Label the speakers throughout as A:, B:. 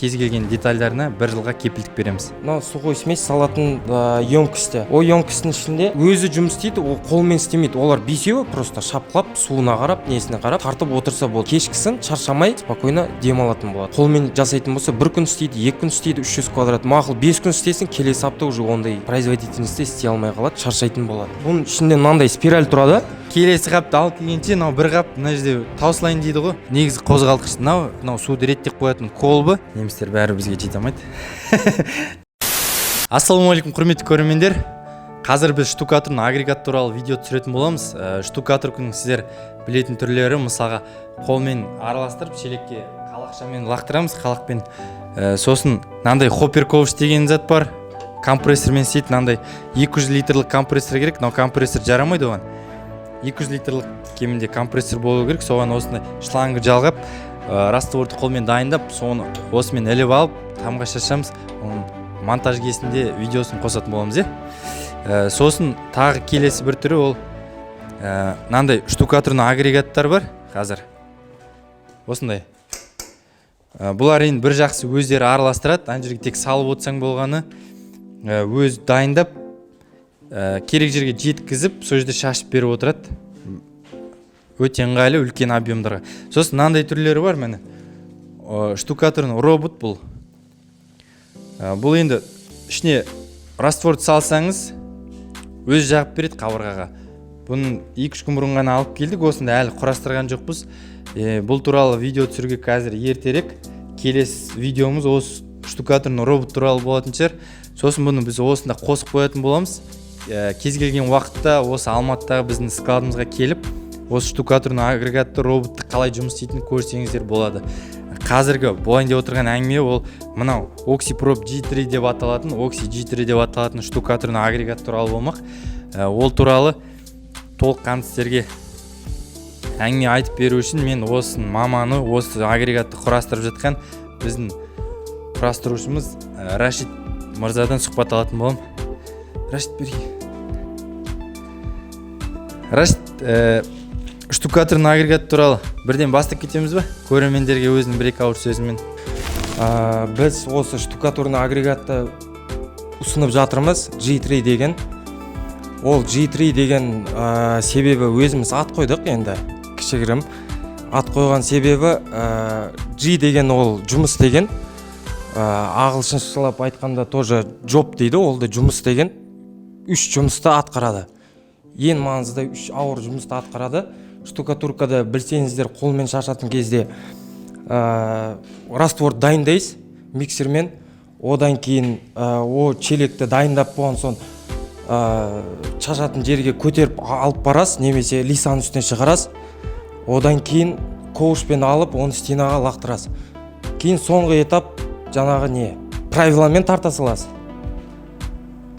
A: кез келген детальдарына 1 жылға кепілдік береміз.
B: Мына сухой смесь салатын емкісті. О емкістің ішінде өзі жұмыс істейді, ол қолмен істемейді. Олар бесеуі просто шапқылап, суына қарап, несіне қарап, тартып отырса болды. Кешкісін шаршамай, спокойно демалатын болады. Қолмен жасайтын болса 1 күн істейді, 2 күн істейді, 300 квадрат. Мақұл 5 күн істесін, келесі апта уже ондай производительностьте істей алмай қалады, шаршайтын болады. Бұның ішінде мынандай спираль тұрады.
A: Келесі қапты алып келгенше, мынау бір қап мына жерде таусылайын дейді ғой. Негізі қозғалтқыш мынау суды реттеп қоятын колбы. Немістер бәрі бізге жете алмайды. Ассалаумағалейкум, құрметті көрермендер. Қазір біз штукатурный агрегат туралы видео түсіретін боламыз. Штукатурканың сіздер білетін түрлері, мысалға қолмен араластырып, шелекке қалақшамен лақтырамыз, қалақпен. Сосын мынандай хоппер ковш деген зат бар. Компрессормен істейді, мынандай 200 литрлік компрессор керек. Мынау компрессор жарамайды оған. 200 литрлік кемінде компрессор болу керек. Соған осындай шлангы жалғап, растворды қолмен дайындап, соны осымен іліп алып, тамға шашамыз. Оның монтаж кезінде видеосын қосатын боламыз. Сосын тағы келесі бір түрі ол мынандай штукатурный агрегаттар бар қазір. Осындай. Бұлар енді бір жақсы өздері араластырады. Ана жерге тек салып отырсаң болғаны, өз дайындап, керек жерге жеткізіп, сол жерде шашып беріп отырады. Өте ыңғайлы, үлкен объемдарға. Сосын мынандай түрлері бар міне. Штукатурный робот бұл. Бұл енді ішіне растворды салсаңыз, өз жағып береді қабырғаға. Бұның 2-3 күн бұрын ғана алып келдік, осында әлі құрастырған жоқпыз. Бұл туралы видео түсіруге қазір ертерек. Келесі видеомыз осы штукатурный робот туралы болатын шығар. Сосын бұны біз осында қосып қоятын боламыз. Кез келген уақытта осы Алматыдағы біздің складымызға келіп, осы штукатурный агрегатты роботты қалай жұмыс істейтінін көрсеңіздер болады. Қазіргі болайын деп отырған әңгіме ол мынау OxyProp G3 деп аталатын, Oxy G3 деп аталатын штукатурный агрегат туралы болмақ. Ол туралы толыққанды сіздерге әңгіме айтып беру үшін мен осы маманы, осы агрегатты құрастырып жатқан біздің құрастырушымыз Рашид мырзадан сұхбат алатын болам. Рашид берге. Рашид, штукатурный агрегат туралы бірден бастап кетеміз ба? Көрермендерге өзінің бір-екі ауыр сөзімен.
B: Біз осы штукатурный агрегатты ұсынып жатырмыз, G3 деген. Ол G3 деген себебі өзіміз ат қойдық енді, кішігірім. Ат қойған себебі G деген ол жұмыс деген. Ағылшыншылап айтқанда тоже job дейді, ол да жұмыс деген. 3 жұмысты атқарады. Ең маңызды 3 ауыр жұмысты атқарады. Штукатуркада білсеңіздер қолмен шашатын кезде раствор дайындайсыз миксермен. Одан кейін о челекті дайындап болған соң шашатын жерге көтеріп алып барасыз, немесе лисаның үстіне шығарасыз. Одан кейін ковшпен алып, оны стенаға лақтырасыз. Кейін соңғы этап жаңағы правиламен тарта саласыз.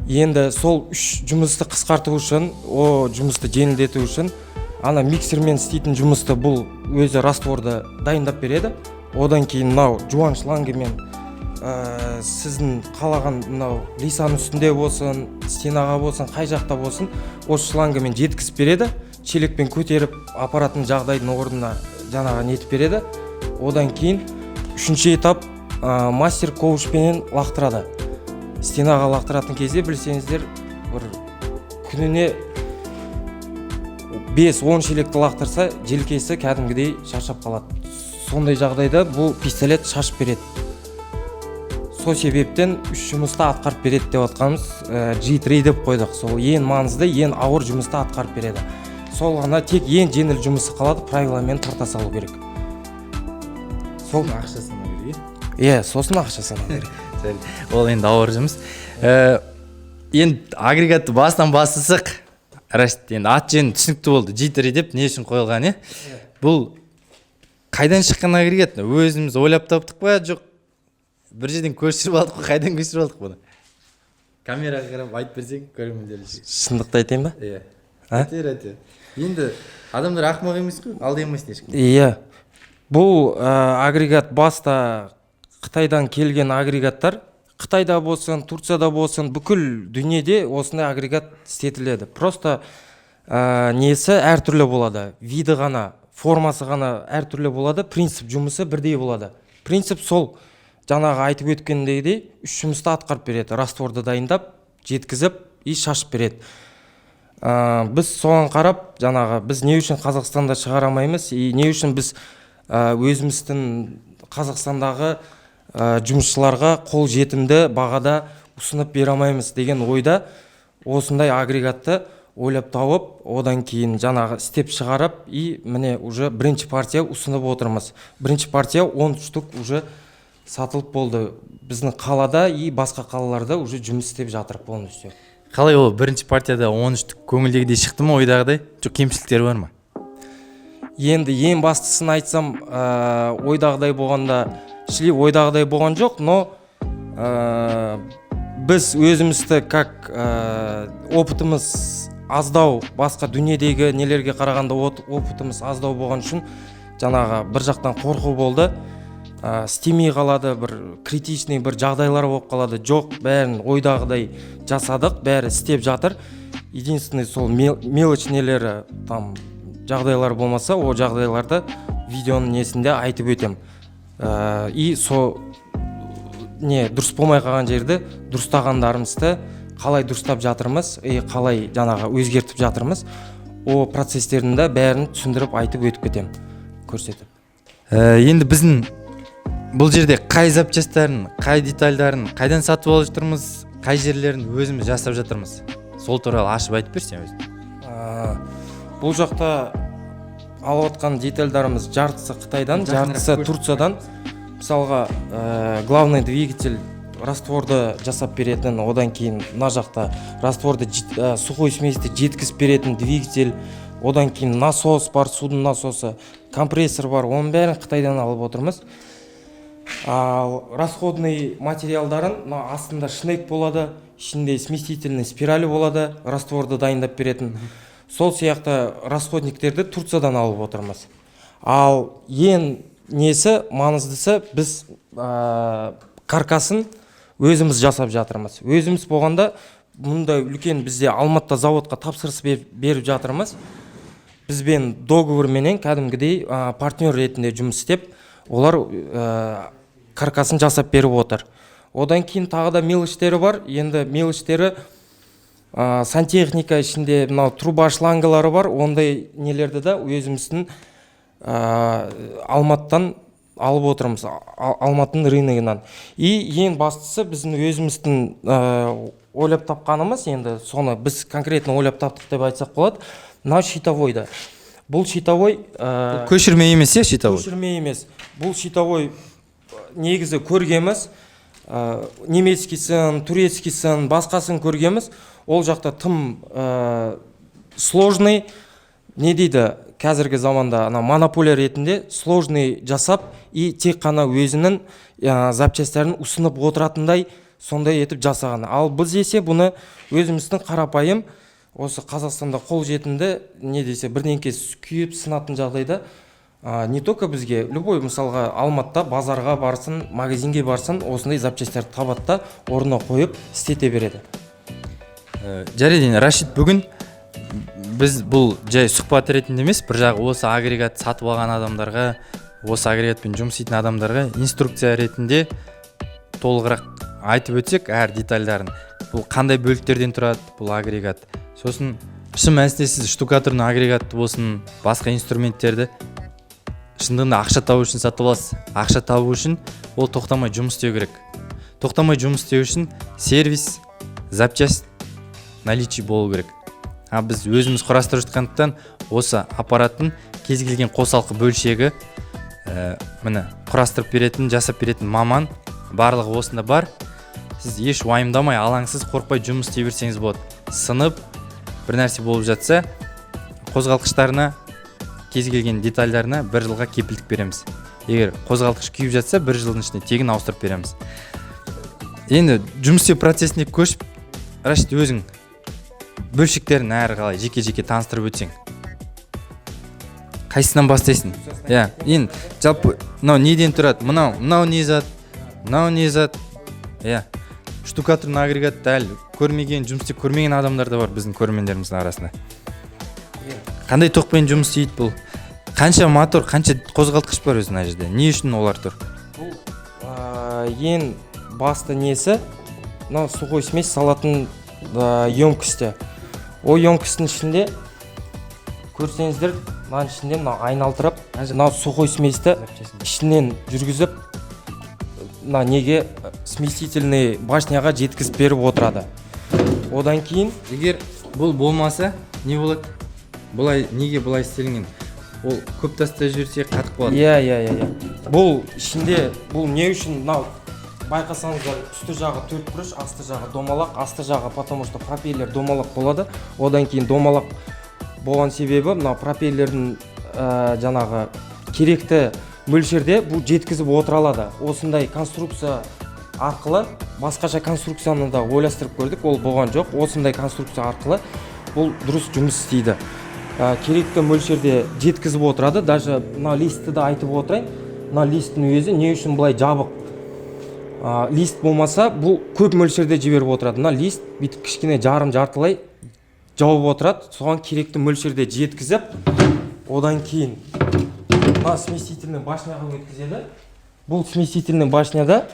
B: Енді сол 3 жұмысты қысқарту үшін, о жұмысты жеңілдету үшін, ана миксермен істейтін жұмысты бұл өзі растворды дайындап береді. Одан кейін мынау жуан шлангымен сіздің қалаған мынау лисаның үстінде болсын, стенаға болсын, қай жақта болсын, осы шлангымен жеткізіп береді. Челекпен көтеріп апаратын жағдайдың орнына жаңағы нетіп береді. Одан кейін 3-ші этап мастер ковшпенен лақтырады. Стенаға лақтыратын кезде білсеңіздер, бір күніне 5-10 шелекті лақтырса, желкесі кәдімгідей шаршап қалады. Сондай жағдайда бұл пистолет шашып береді. Сол себептен 3 жұмысты атқарып береді деп атқанымыз G3 деп қойдық. Сол ең маңызды, ең ауыр жұмысты атқарып береді. Сол ғана тек ең жеңіл жұмысы қалады, правиламен тарта салу керек.
A: Сол ақшасына керек.
B: Сосын ақшасына керек.
A: Ол енді ауыр жұмыс. Енді агрегатты бастан бастасақ, Рашид, енді ат жөні түсінікті болды. G3 деп не үшін қойылған, Бұл қайдан шыққан агрегат? Өзіміз ойлап таптық па, жоқ? Бір жерден көшіріп алдық қой, қайдан көшіріп алдық бұны? Камераға қарап айтып берсең, көрермендер үшін.
B: Шындықты айтайын ба?
A: Айтыр. Енді адамдар ақымақ емес қой, алдаймайсың ешкім.
B: Бұл агрегат баста Қытайдан келген агрегаттар, Қытайда болсын, Турцияда болсын, бүкіл дүниеде осындай агрегат істетіледі. Просто несі әртүрлі болады. Виді ғана, формасы ғана әртүрлі болады, принцип жұмысы бірдей болады. Принцип сол жаңағы айтып өткендегідей 3 жұмысты атқарып береді. Растворды дайындап, жеткізіп и шашып береді. Біз соған қарап, жаңағы біз не үшін Қазақстанда шығара алмаймыз, и не үшін біз өзіміздің Қазақстандағы жұмысшыларға қол жетімді бағада ұсынып бере алмаймыз деген ойда осындай агрегатты ойлап тауып, одан кейін жаңағы істеп шығарып, и міне уже бірінші партия ұсынып отырмыз. Бірінші партия 10 штук уже сатылып болды. Біздің қалада и басқа қалаларда уже жұмыс істеп жатыр полностью.
A: Қалай ол бірінші партияда 10 штук көңілдегідей шықты ма, ойдағыдай? Жоқ, кемшіліктері бар ма?
B: Енді ең бастысын айтсам, ойдағыдай болғанда, ойдағыдай болған жоқ, но біз өзімізді как опытымыз аздау, басқа дүниедегі нелерге қарағанда опытымыз аздау болған үшін жаңағы бір жақтан қорқу болды, істемей қалады, бір критичный бір жағдайлар болып қалады. Жоқ, бәрін ойдағыдай жасадық, бәрі істеп жатыр. Единственный сол мелочь нелері там жағдайлар болмаса, о жағдайларды видеоның несінде айтып өтем. И со не дұрыс болмай қалған жерді дұрыстағандарымызды қалай дұрыстап жатырмыз, қалай жаңағы өзгертіп жатырмыз, о процестерінде бәрін түсіндіріп айтып өтіп кетем, көрсетіп.
A: Енді біздің бұл жерде қай запчастарын, қай детальдарын қайдан сатып алып жатырмыз, қай жерлерін өзіміз жасап жатырмыз, сол туралы ашып айтып берсең өзің.
B: Бұл жақта алып отқан детальдарымыз жартысы Қытайдан, жартысы Турциядан. Мысалға, главный двигатель растворды жасап беретін, одан кейін мына жақта растворды сухой сместі жеткізіп беретін двигатель, одан кейін насос бар, судың насосы, компрессор бар, оның бәрін Қытайдан алып отырмыз. Расходный материалдарын астында шнек болады, ішінде сместительный спирали болады, растворды дайындап беретін. Сол сияқты расходниктерді Турциядан алып отырмыз. Ал ең несі маңыздысы, біз каркасын өзіміз жасап жатырмыз. Өзіміз болғанда мұндай үлкен бізде Алматыда заводқа тапсырыс беріп жатырмыз. Бізбен договорменен кәдімгідей партнер ретінде жұмыс істеп, олар каркасын жасап беріп отыр. Одан кейін тағы да мелочьтері бар. Енді мелочьтері сантехника ішінде труба шлангалары бар. Ондай нелерді да өзіміздің Алматыдан алып отырмыз, Алматының рыногынан. И ең бастысы біздің өзіміздің ойлап тапқанымыз, енді соны біз конкретно ойлап таптық деп айтсақ болады, мына щитовойда. Бұл щитовой
A: көшірме емес, щитовой?
B: Көшірме емес. Бұл щитовой негізі көргеміз, немецкийсін, турецкийсін, басқасын көргеміз. Ол жақта тым сложный, не дейді, қазіргі заманда монополия ретінде сложный жасап и тек қана өзінің запчастарын ұсынып отыратындай сондай етіп жасаған. Ал біз есе бұны өзіміздің қарапайым осы Қазақстанда қол жетімді не десе бірдеңке күйіп сынатын жағдайда не только бізге, любой мысалға Алматыда базарға барсын, магазинге барсын, осындай запчастарды табады да орнына қойып істете береді.
A: Жарайды, Рашид, бүгін біз бұл жай сұхбат ретінде емес, бір жағы осы агрегат сатып алған адамдарға, осы агрегатпен жұмыс істейтін адамдарға инструкция ретінде толығырақ айтып өтсек әр детальдарын. Бұл қандай бөліктерден тұрады бұл агрегат. Сосын шын мәнісінде сіз штукатурный агрегатты болсын, басқа инструменттерді шындығында ақша табу үшін сатып аласыз. Ақша табу үшін ол тоқтамай жұмыс істеу керек. Тоқтамай жұмыс істеу үшін сервис, запчасть, наличие болу керек. Біз өзіміз құрастырып жатқандықтан осы аппараттың кез келген қосалқы бөлшегі міне құрастырып беретін, жасап беретін маман барлығы осында бар. Сіз еш уайымдамай, алаңсыз, қорқпай жұмыс істей берсеңіз болады. Сынып бір нәрсе болып жатса, қозғалтқыштарына, кез келген детальдарына 1 жылға кепілдік береміз. Егер қозғалтқыш күйіп жатса, 1 жылдың ішінде тегін ауыстырып береміз. Енді жұмыс істеу процесіне көшіп, Рашид, өзің бөлшектерін әрі қалай жеке-жеке таныстырып өтсең. Қайсынан бастайсың? Енді жалпы мынау неден тұрады? Мынау не зат? Мынау не зат? Штукатурный агрегат дәл көрмеген, жұмыс істеп көрмеген адамдар да бар біздің көрермендеріміздің арасында. Қандай токпен жұмыс істейді бұл? Қанша мотор, қанша қозғалтқыш бар өзінің жерде? Не үшін олар тұр?
B: Бұл ең басты несі мынау сухой смесь салатын емкості. О емкостің ішінде көрсеңіздер, мынаның ішінде мынау айналдырып, мынау сухой сместі ішінен жүргізіп, мына неге смесительный башняға жеткізіп беріп отырады. Одан кейін
A: егер бұл болмаса не болады? Бұлай неге бұлай істелінген? Ол көп тастай жіберсе қатып қалады.
B: Иә. Бұл ішінде, бұл не үшін мынау байқасаңыздар, үсті жағы 4 бұрыш, асты жағы домалақ, асты жағы потому что пропеллер домалақ болады. Одан кейін домалақ болған себебі мынау пропеллердің жаңағы керекті мөлшерде бұл жеткізіп отыралады. Осындай конструкция арқылы басқаша конструкцияны да ойластырып көрдік, ол болған жоқ. Осындай конструкция арқылы бұл дұрыс жұмыс істейді. Керекті мөлшерде жеткізіп отырады. Даже мына листті де айтып отырайын. Мына листтің өзі не үшін бұлай жабық? Лист болмаса бұл көп мөлшерде жіберіп отырады. Мына лист бүйтіп кішкене жартылай жауып отырады. Соған керекті мөлшерде жеткізіп, одан кейін мына смесительный башняға өткізеді. Бұл смесительный башняда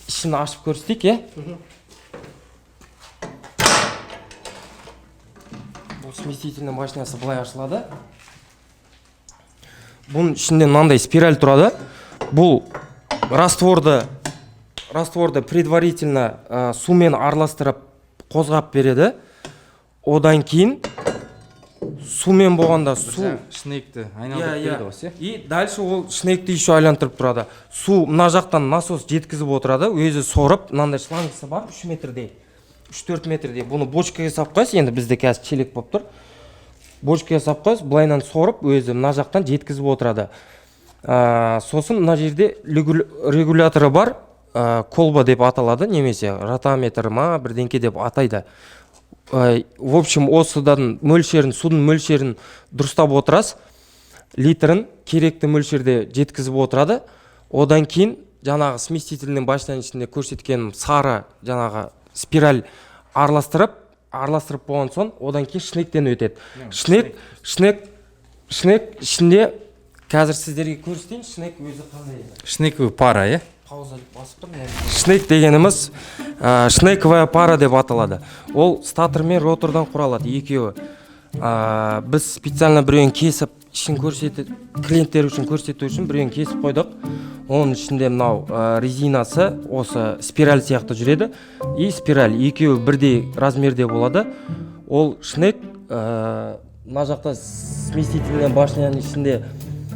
B: ішін ашып көрсетейік, Бұл смесительный башнясы былай ашылады. Бұның ішінде мынандай спираль тұрады. Бұл растворды предварительно сумен араластырып қозғап береді. Одан кейін сумен болғанда су
A: шнекті айналдырып береді ғой.
B: И дальше ол шнекті еще айландырып тұрады. Су мына жақтан насос жеткізіп отырады. Өзі сорып, мынандай шлангысы бар 3 метрдей. 3-4 метрдей. Бұны бочкаға сап қойсыз, енді бізде қазір челек болып тұр. Бочкаға сап қойсыз, былайынан сорып, өзі мына жақтан жеткізіп отырады. Сосын мына жерде регуляторы бар, колба деп аталады, немесе ротометр ма бірдеңке деп атайды. В общем, осыдан мөлшерін, судың мөлшерін дұрыстап отырасыз, литрін керекті мөлшерде жеткізіп отырады. Одан кейін жаңағы смесительный башняның ішінде көрсеткенім сары жаңағы спираль араластырып болған соң, одан кейін шнектен өтеді. Шнек ішінде қазір сіздерге көрсетейін, шнек өзі қандай.
A: Шнек пара,
B: Пауза басып тұр. Шнек дегеніміз шнековая пара деп аталады. Ол статор мен ротордан құралады, екеуі. Біз специально біреуін кесіп, ішін көрсетіп, клиенттер үшін көрсету үшін біреуін кесіп қойдық. Оның ішінде мынау резинасы осы спираль сияқты жүреді. И спираль екеуі бірдей размерде болады. Ол шнек мына жақта смесительный башняның ішінде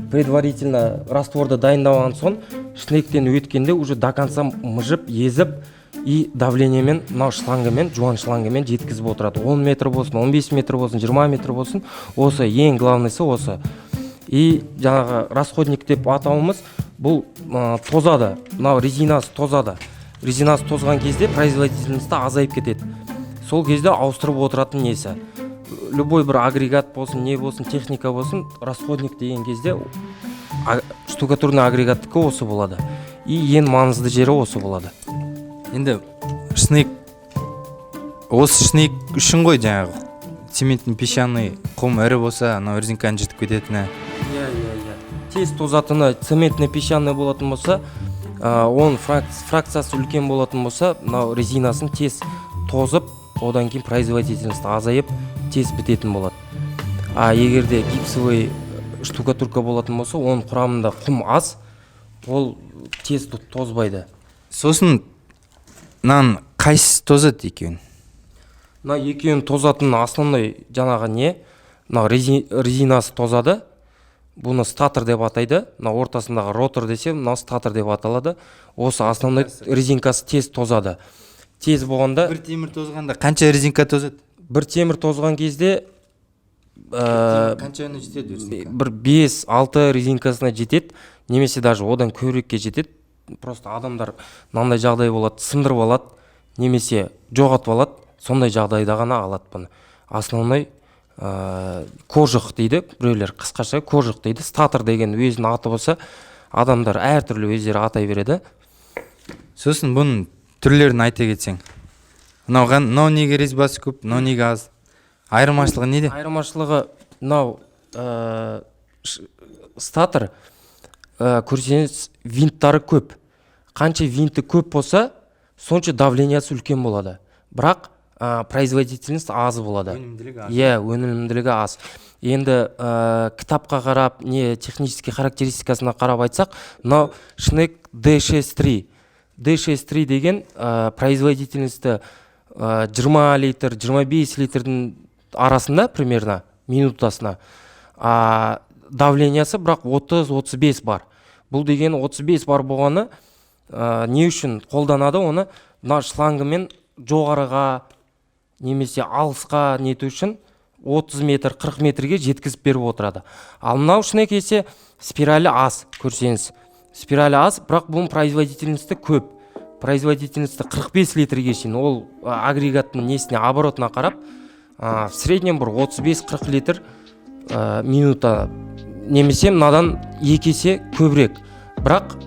B: предварительно растворды дайындаған соң, шнектен өткенде уже до конца мыжып, езіп и давлениемен, мынау шлангымен, жуан шлангымен жеткізіп отырады. 10 метр болсын, 15 метр болсын, 20 метр болсын, осы ең главныйсы осы. И жаңағы расходник деп атауымыз бұл тозады. Мынау резинасы тозады. Резинасы тозған кезде производительності азайып кетеді. Сол кезде ауыстырып отыратын несі. Любой бір агрегат болсын, не болсын, техника болсын, расходник деген кезде штукатурный агрегаттікі осы болады. И ең маңызды жері осы болады.
A: Енді осы шнек үшін ғой жаңағы цементный песчаный құм ірі болса, анау резинканы жетіп кететіні.
B: Тез тозатыны цементный песчаный болатын болса, оның фракциясы үлкен болатын болса, мынау резинасын тез тозып, одан кейін производительность азайып, тез бітетін болады. Егерде гипсовый штукатурка болатын болса, оның құрамында құм аз, ол тез тозбайды.
A: Сосын мынаны қайсысы тозады екеуін?
B: Мына екеуін тозатын основной жаңағы не? Мына резинасы тозады. Бұны статор деп атайды. Мына ортасындағы ротор десе, мына статор деп аталады. Осы основной резинкасы тез тозады. Тез болғанда
A: бір темір тозғанда қанша резинка тозады?
B: Бір темір тозған кезде
A: қаншаны жетеді резинка?
B: Бір 5-6 резинкасына жетеді, немесе даже одан көбірекке жетеді. Просто адамдар мынандай жағдай болады, сындырып алады, немесе жоғалтып алады. Сондай жағдайда ғана алады бұны. Основной кожық дейді, біреулер қысқаша кожық дейді. Статор деген өзінің аты болса, адамдар әртүрлі өздері атай береді.
A: Сосын бұның түрлерін айта кетсең. Мынау неге резьбасы көп, мынау неге аз? Айырмашылығы неде?
B: Айырмашылығы мынау статор көрсеңіз винттары көп. қанша винті көп болса сонша давлениясы үлкен болады, бірақ производительность аз болады.
A: Өнімділігі аз.
B: Иә, өнімділігі аз. Енді кітапқа қарап, не технический характеристикасына қарап айтсақ, мынау Шнек D63. D63 деген производительності 20 литр, 25 литрдің арасында примерно минутасына. Давлениясы бірақ 30-35 бар. Бұл деген 35 бар болғаны не үшін қолданады оны? Мына шлангымен жоғарыға немесе алысқа нету үшін 30 метр, 40 метрге жеткізіп беріп отырады. Ал мынау Шнек есе спиралі аз, көрсеңіз. Спиралі аз, бірақ бұның производительності көп. Производительності 45 литрге шейін. Ол агрегаттың несіне, оборотына қарап, в среднем бір 35-40 литр минута. Немесе мынадан 2 есе көбірек. Бірақ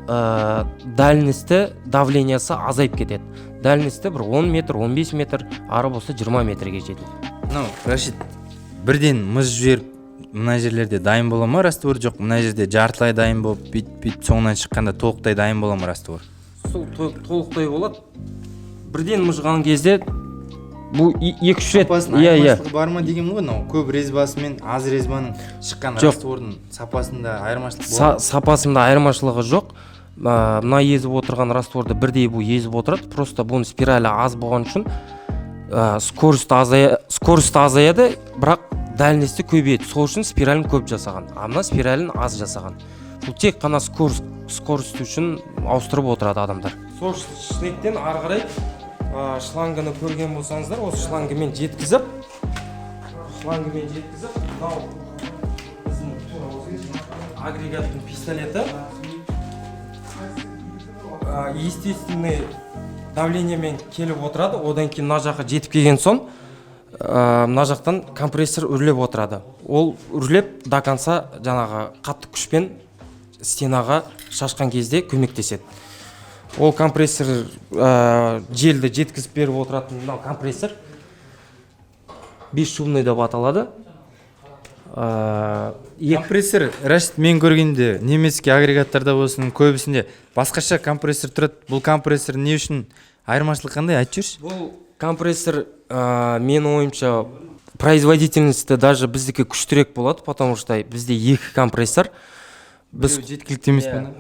B: дальності, давлениясы азайып кетеді. Дальності бір 10 метр, 15 метр, ары болса 20 метрге жетеді.
A: Рашид, бірден мұз жіберіп, мына жерлерде дайын бола ма раствор, жоқ мына жерде жартылай дайын болып, бүйтіп соңынан шыққанда толықтай дайын бола ма раствор?
B: Сол толықтай болады. Бірден мұжған кезде бұл 2-3 рет.
A: Айырмашылығы бар ма деген ғой, көп резбасы мен аз резбаның шыққан раствордың сапасында айырмашылық болады?
B: Сапасында айырмашылығы жоқ. Мына езіп отырған растворды бірдей бұл езіп отырады. Просто бұның спиралі аз болған үшін скорості азаяды, бірақ дальності көбейеді. Сол үшін спиралін көп жасаған, мына спиралін аз жасаған. Бұл тек қана скорость үшін ауыстырып отырады адамдар. Сол Шнектен ары қарай шлангыны көрген болсаңыздар, осы шлангымен жеткізіп, мынау біздің агрегаттың пистолеті естественный давлениемен келіп отырады. Одан кейін мына жаққа жетіп келген соң, мына жақтан компрессор үрлеп отырады. Ол үрлеп до конца жаңағы қатты күшпен стенаға шашқан кезде көмектеседі. Ол компрессор желді жеткізіп беріп отыратын мынау компрессор бесшумный деп аталады.
A: Компрессор, Рашид, мен көргенде немецкий агрегаттарда болсын, көбісінде басқаша компрессор тұрады. Бұл компрессор не үшін айырмашылық қандай, айтып жүрші?
B: Бұл компрессор мен ойымша производительності даже біздікі күштірек болады, потому что бізде 2 компрессор.
A: Біз жеткілікті емес пе?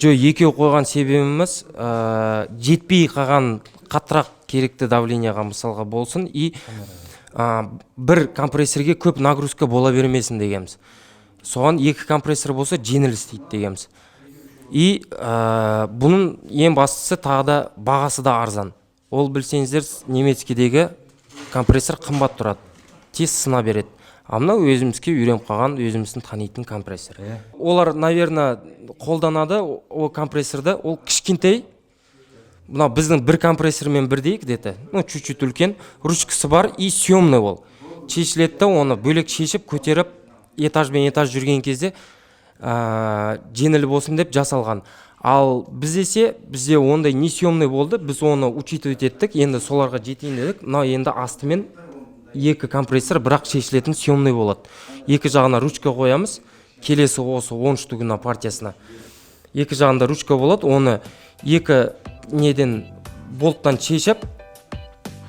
B: Жо, екеу қойған себебіміз жетпей қалған қаттырақ керекті давленияға мысалға болсын и бір компрессорге көп нагрузка бола бермесін дегенбіз. Соған 2 компрессор болса жеңіл істейді дегенбіз. И бұның ең бастысы тағы да бағасы да арзан. Ол білсеңіздер, немецкедегі компрессор қымбат тұрады, тез сына береді. Мынау өзімізге үйреніп қалған, өзіміздің танитын компрессор. Олар, наверное, қолданады ол компрессорды, ол кішкентай. Мынау біздің бір компрессормен бірдей, где-то, чуть-чуть үлкен, ручкасы бар и съемный ол. Шешілетті, оны бөлек шешіп, көтеріп, этажбен этаж жүрген кезде жеңіл болсын деп жасалған. Ал бізде ондай не съемный болды, біз оны учитывать еттік, енді соларға жетейін дедік. Мынау енді астымен 2 компрессор, бірақ шешілетін съемный болады. 2 жағына ручка қоямыз, келесі осы 10 штугына партиясына. 2 жағында ручка болады, оны 2 неден болттан шешіп,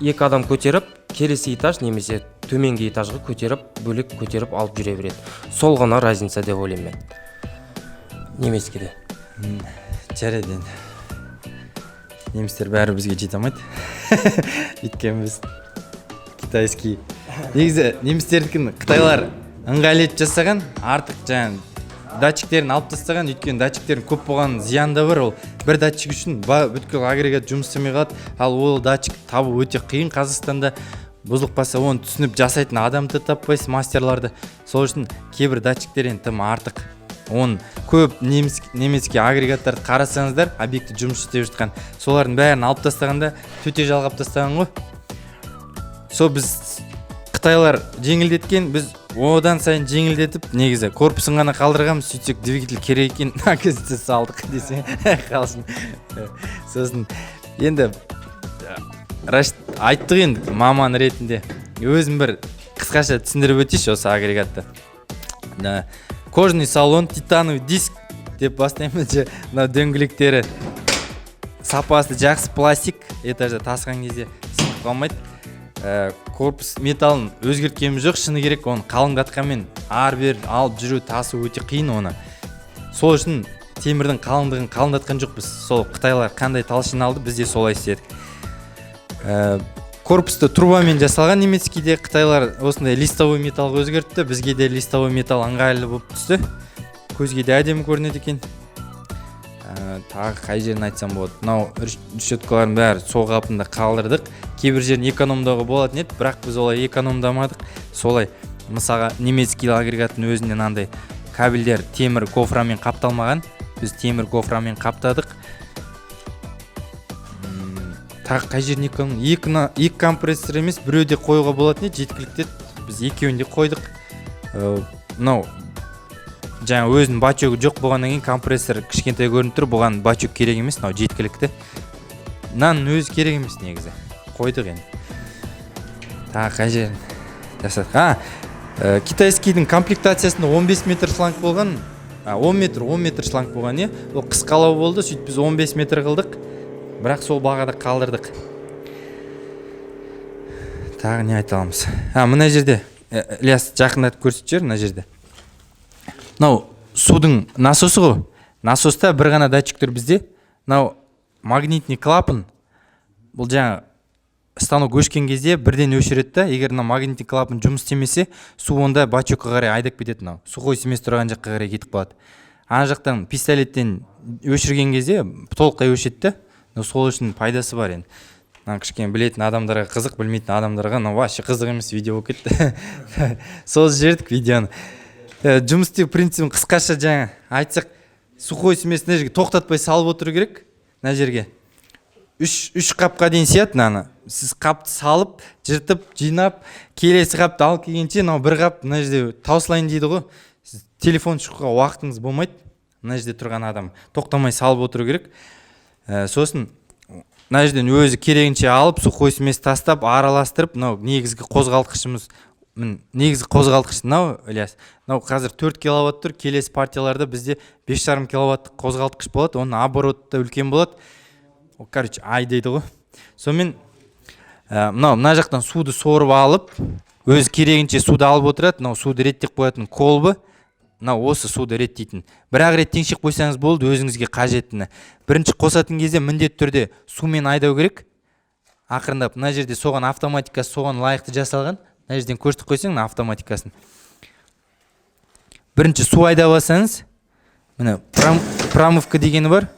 B: 2 адам көтеріп, келесі этаж немесе төменгі этажға көтеріп, бөлек көтеріп алып жүре береді. Сол ғана разница деп ойлаймын мен. Немескеде.
A: Жарайды енді. Немістер бәрі бізге жете алмайды. Өйткені біз китайский. Негізі немістердікін қытайлар ыңғайлы етіп жасаған, артық жаңағы датчиктерін алып тастаған, өйткені датчиктерін көп болған зияны да бар. Ол бір датчик үшін бүткіл агрегат жұмыс істемей қалады. Ал ол датчик табу өте қиын. Қазақстанда бұзылып қалса, оны түсініп жасайтын адамды таппайсыз, мастерларды. Сол үшін кейбір датчиктерден тым артық. Он көп немецкий агрегаттарды қарасаңыздар, объекті жұмыс істеп жатқан, солардың бәрін алып тастағанда төте жалғап тастаған ғой. Сол біз қытайлар жеңілдеткен, біз одан сайын жеңілдетіп, негізі корпусын ғана қалдырғанбыз, сөйтсек двигатель керек екен, оказывается салдық десе қалсын. Сосын енді Рашид айттық енді маман ретінде. Өзім бір қысқаша түсіндіріп өтейінші осы агрегатты. Кожный салон, титановый диск деп бастаймыз же, мына дөңгелектері сапасы жақсы пластик, этажда тасыған кезде сынып қалмайды. Корпус металын өзгерткеніміз жоқ, шыны керек, оны қалыңдатқанмен ар-бер алып жүру, тасу өте қиын оны. Сол үшін темірдің қалыңдығын қалыңдатқан жоқпыз. Сол қытайлар қандай талшын алды, біз де солай істедік. Корпусты трубамен жасалған, немецкийде қытайлар осындай листовой металға өзгертті, бізге де листовой металл ыңғайлы болып түсті. Көзге де әдемі көрінеді екен. Тағы қай жерін айтсам болады. Мынау решеткалардың бәрі сол қалпында қалдырдық. Кейбір жерін экономдауға болатын еді, бірақ біз олай экономдамадық. Солай мысалға немецкий агрегаттың өзінен андай кабельдер темір гофрамен қапталмаған. Біз темір гофрамен қаптадық. Тағы қай жерін екі компрессор емес, біреуде қоюға болатын еді, жеткілікті. Біз екеуінде қойдық. Мынау жаңа өзінің бачогы жоқ болғаннан кейін компрессор кішкентай көрініп тұр, бұған бачок керек емес, мынау жеткілікті. Мынаның өзі керек емес негізі. Қойдық енді. Тағы қай жерін жасадық. Китайскийдің комплектациясында 15 метр шланг болған, 10 метр шланг болған, ол қысқалау болды, сөйтіп біз 15 метр қылдық, бірақ сол бағада қалдырдық. Тағы не айта аламыз? Мына жерде, Ілияс жақындатып көрсетіп жер, мына жерде. Мынау судың насосы ғой. Насоста бір ғана датчик тұр бізде. Мынау магнитный клапан. Бұл жаңа станок өшкен кезде бірден өшіреді. Егер мына магнитный клапан жұмыс істемесе, су онда бачокқа қарай айдап кетеді. Мынау сухой смес тұрған жаққа қарай кетіп қалады. Ана жақтан пистолеттен өшірген кезде толықтай өшеді. Сол үшін пайдасы бар енді. Кішкене білетін адамдарға қызық, білмейтін адамдарға вообще қызық емес видео болып кетті. Сол жердік видеоны. Жұмыс істеу принципін қысқаша жаңа айтсақ, сухой смес мына жерге тоқтатпай салып отыру керек. Мына жерге үш қапқа дейін сияды мынаны. Сіз қапты салып, жыртып, жинап, келесі қапты алып келгенше, бір қап мына жерде таусылайын дейді ғой. Сіз телефон шыққа уақытыңыз болмайды. Мына жерде тұрған адам тоқтамай салып отыру керек. Сосын мына жерден өзі керегінше алып, сухой смес тастап, араластырып, негізгі қозғалтқышымыз, негізгі қозғалтқыш мынау, Ілияс. Мынау қазір 4 киловатт тұр, келесі партияларда бізде 5,5 киловаттық қозғалтқыш болады, оның обороты да үлкен болады. Короче, ай дейді ғой. Сонымен мына жақтан суды сорып алып, өзі керегінше суды алып отырады. Мынау суды реттеп қоятын колбы. Мынау осы суды реттейтін. Бір-ақ рет теңшек қойсаңыз болды, өзіңізге қажеттіні. Бірінші қосатын кезде міндетті түрде сумен айдау керек. Ақырындап мына жерде соған автоматикасы соған лайықты жасалған. Мына жерден көрсетіп қойсаң автоматикасын. Бірінші су айдап алсаңыз, міне промывка дегені бар.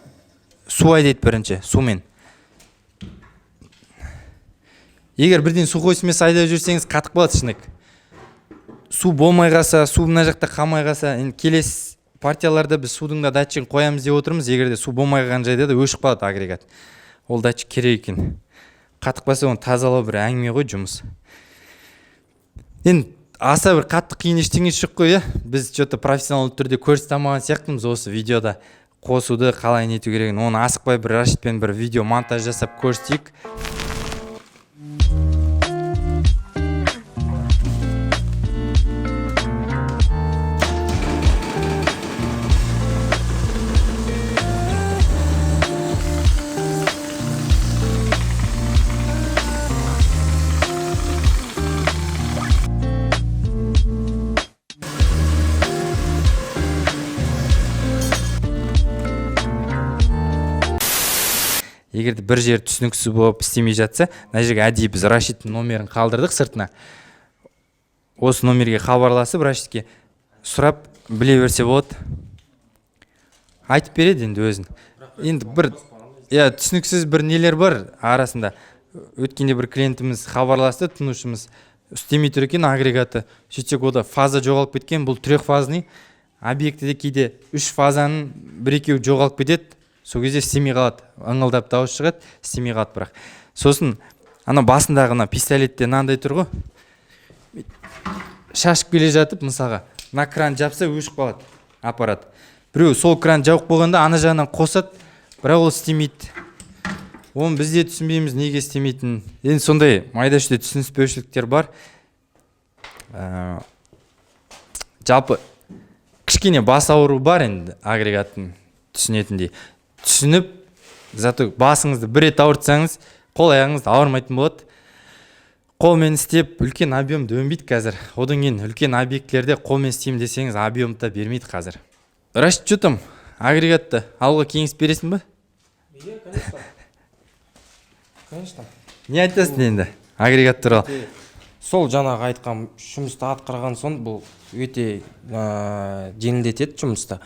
A: Су айдайды бірінші сумен. Егер бірден сухой смес айдап жүрсеңіз қатып қалады шынық. Су болмай қалса, су мына жақта қалмай қалса, келесі партияларда біз судың да датчигін қоямыз деп отырмыз. Егер де су болмай қалған жайда да өшіп қалады агрегат. Ол датчик керек екен. Қатып қалса оны тазалау бір әңгіме ғой жұмыс. Енді аса бір қатты қиын ештеңе жоқ қой, біз что-то профессионалды түрде көрсете алмаған сияқтымыз осы видеода. Қосуды қалай нету керегін, оны асықпай бір Рашидпен бір видео монтаж жасап көрсетейік. Егерде бір жер түсініксіз болып істемей жатса, мына жерге әдейі біз Рашидтің номерін қалдырдық сыртына. Осы номерге хабарласып Рашидке сұрап біле берсе болады. Айтып береді енді өзін. Енді бір түсініксіз бір нелер бар арасында. Өткенде бір клиентіміз хабарласты, тұтынушымыз істемей тұр екен агрегаты. Сөйтсек ода фаза жоғалып кеткен, бұл трехфазный. Объектіде кейде 3 фазаның бір-екеуі жоғалып кетеді. Сол кезде істемей қалады, ыңылдап дауыс шығады, істемей қалады бірақ. Сосын ана басындағы пистолетте мынандай тұр ғой. Шашып келе жатып, мысалға, мына кран жапса өшіп қалады аппарат. Біреу сол кран жауып болғанда ана жағынан қосады, бірақ ол істемейді. Оны біз де түсінбейміз, неге істемейтінін. Енді сондай майда-шүйде түсініспеушіліктер бар. Жалпы кішкене бас ауыру бар енді агрегаттың түсінетіндей. Түсініп, зато басыңызды бір рет ауыртсаңыз қол аяғыңыз ауырмайтын болады. Қолмен істеп үлкен объем дөңбейді қазір. Одан кейін үлкен объектілерде қолмен істеймін десеңіз объемда бермейді қазір. Рашид, что там? Агрегатты алуға кеңес бересің бе?
B: Конечно.
A: Не айтасың енді агрегат туралы?
B: Сол жаңағы айтқан жұмысты атқарған соң бұл өте жеңілдетеді жұмысты.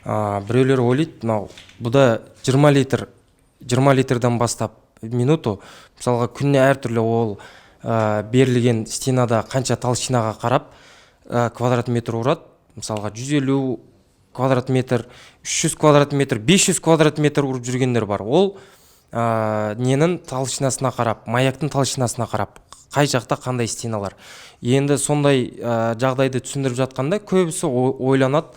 B: Біреулер ойлайды, мынау бұда 20 литрдан бастап минуту, мысалға күніне әртүрлі ол берілген стенада қанша толщинаға қарап квадрат метр ұрады. Мысалға 150 квадрат метр, 300 квадрат метр, 500 квадрат метр ұрып жүргендер бар. Ол ненің толщинасына қарап, маяктың толщинасына қарап, қай жақта қандай стеналар. Енді сондай жағдайды түсіндіріп жатқанда көбісі ойланады,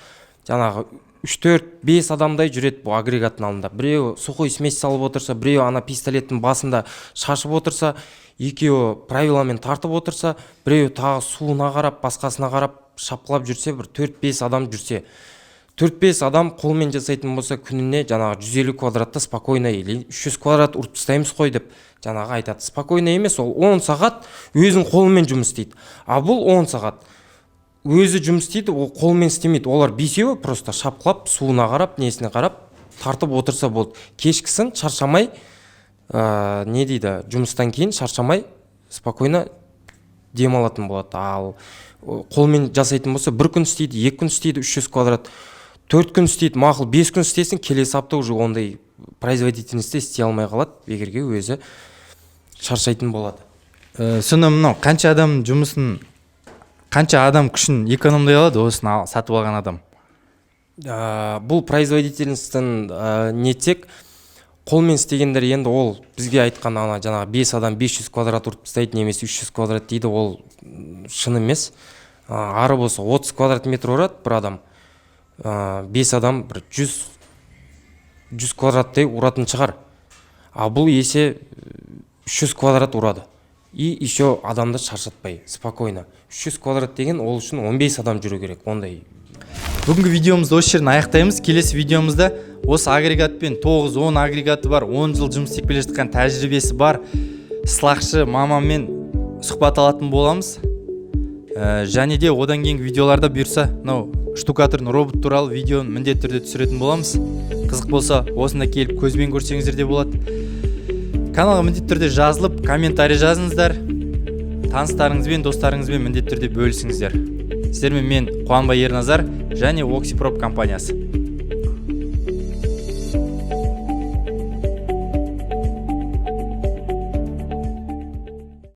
B: жаңағы 3-4-5 адамдай жүреді бұл агрегаттың алдында. Біреу сухой смесь салып отырса, біреу ана пистолеттің басында шашып отырса, екеуі правиламен тартып отырса, біреу тағы суына қарап, басқасына қарап шапқылап жүрсе, бір 4-5 адам жүрсе, 4-5 адам қолмен жасайтын болса, күніне жаңағы 150 квадратта спокойно или 300 квадрат ұрып тастаймыз қой деп жаңағы айтады. Спокойно емес, ол 10 сағат өзің қолмен жұмыс істейді. А бұл 10 сағат өзі жұмыс істейді, ол қолмен істемейді. Олар бесеуі просто шапқылап, суына қарап, несіне қарап, тартып отырса болды. Кешкісін шаршамай, не дейді, жұмыстан кейін шаршамай, спокойно демалатын болады. Ал қолмен жасайтын болса, 1 күн істейді, 2 күн істейді, 300 квадрат, 4 күн істейді, мақұл 5 күн істесін, келесі апта уже ондай производительностьте істей алмай қалады, егерге өзі шаршайтын болады.
A: Сонда мынау қанша адам жұмысын, қанша адам күшін экономдай алады осыны сатып алған адам?
B: Бұл производительностьтің не тек қолмен істегендер, енді ол бізге айтқан ана жаңағы 5 адам 500 квадрат ұрып тастайды, немесе 300 квадрат дейді, ол шын емес. Ары болса 30 квадрат метр ұрады бір адам, 5 адам бір 100 квадраттай ұратын шығар. А бұл есе 300 квадрат ұрады. И еще адамды шаршатпай, спокойно. 300 квадрат деген ол үшін 15 адам жүру керек, ондай.
A: Бүгінгі видеомызды осы жерден аяқтаймыз. Келесі видеомызда осы агрегатпен 9-10 агрегаты бар, 10 жыл жұмыс істеп келе жатқан тәжірибесі бар сылақшы маманмен сұхбат алатын боламыз. Және де одан кейінгі видеоларда бұйырса, мынау штукатурный робот туралы видеоны міндетті түрде түсіретін боламыз. Қызық болса, осында келіп көзбен көрсеңіздер де болады. Каналға міндетті түрде жазылып, комментарий жазыңыздар. Таныстарыңызбен, достарыңызбен міндетті түрде бөлісіңіздер. Сіздермен мен Қуанбай Ерназар және Оксипроп компаниясы.